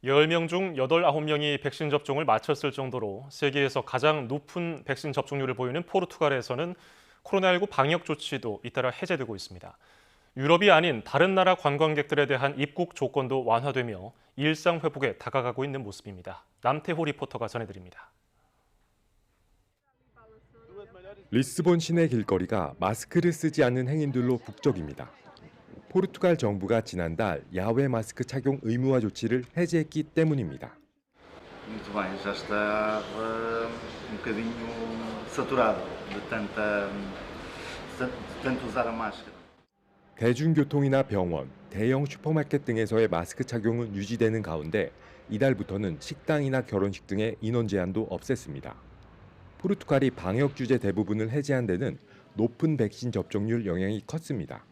10명 중 8, 9명이 백신 접종을 마쳤을 정도로 세계에서 가장 높은 백신 접종률을 보이는 포르투갈에서는 코로나19 방역 조치도 잇따라 해제되고 있습니다. 유럽이 아닌 다른 나라 관광객들에 대한 입국 조건도 완화되며 일상 회복에 다가가고 있는 모습입니다. 남태호 리포터가 전해드립니다. 리스본 시내 길거리가 마스크를 쓰지 않는 행인들로 북적입니다. 포르투갈 정부가 지난달 야외 마스크 착용 의무화 조치를 해제했기 때문입니다. Muito bem, já estava bocadinho saturado de tanto usar a máscara. 대중교통이나 병원, 대형 슈퍼마켓 등에서의 마스크 착용은 유지되는 가운데 이달부터는 식당이나 결혼식 등의 인원 제한도 없앴습니다. 포르투갈이 방역 규제 대부분을 해제한 데는 높은 백신 접종률 영향이 컸습니다.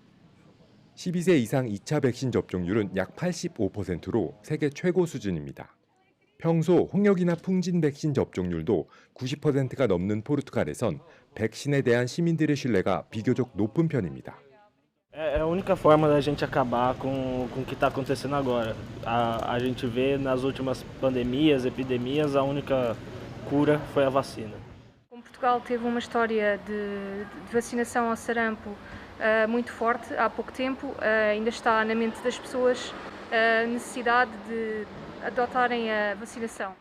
12세 이상 2차 백신 접종률은 약 85%로 세계 최고 수준입니다. 평소 홍역이나 풍진 백신 접종률도 90%가 넘는 포르투갈에선 백신에 대한 시민들의 신뢰가 비교적 높은 편입니다. É a única forma da gente acabar com o que está acontecendo agora. A gente vê nas últimas pandemias, epidemias, a única cura foi a vacina. Como Portugal teve uma história de vacinação ao sarampo muito forte há pouco tempo, ainda está na mente das pessoas a necessidade de adotarem a vacinação.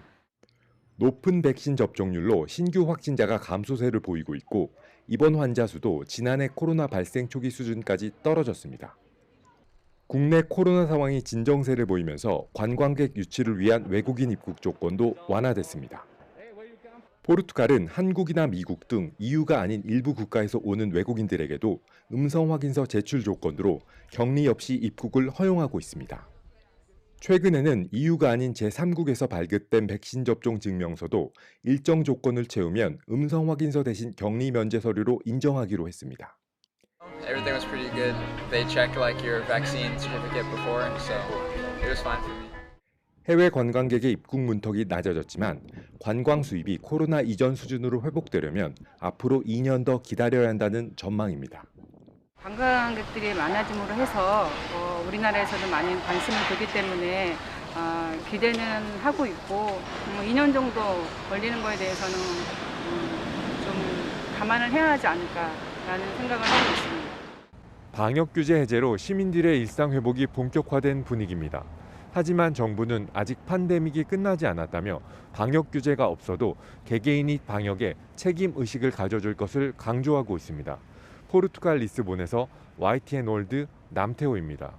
높은 백신 접종률로 신규 확진자가 감소세를 보이고 있고 입원 환자 수도 지난해 코로나 발생 초기 수준까지 떨어졌습니다. 국내 코로나 상황이 진정세를 보이면서 관광객 유치를 위한 외국인 입국 조건도 완화됐습니다. 포르투갈은 한국이나 미국 등 EU가 아닌 일부 국가에서 오는 외국인들에게도 음성 확인서 제출 조건으로 격리 없이 입국을 허용하고 있습니다. 최근에는 EU가 아닌 제3국에서 발급된 백신 접종 증명서도 일정 조건을 채우면 음성 확인서 대신 격리 면제 서류로 인정하기로 했습니다. Everything was pretty good. They checked like your vaccine certificate before, so it was fine for me. 해외 관광객의 입국 문턱이 낮아졌지만 관광 수입이 코로나 이전 수준으로 회복되려면 앞으로 2년 더 기다려야 한다는 전망입니다. 관광객들이 많아짐으로 해서 우리나라에서도 많은 관심이 되기 때문에 기대는 하고 있고 2년 정도 걸리는 거에 대해서는 좀 감안을 해야 하지 않을까라는 생각을 하고 있습니다. 방역 규제 해제로 시민들의 일상 회복이 본격화된 분위기입니다. 하지만 정부는 아직 팬데믹이 끝나지 않았다며 방역 규제가 없어도 개개인이 방역에 책임 의식을 가져줄 것을 강조하고 있습니다. 포르투갈 리스본에서 YTN 월드 남태호입니다.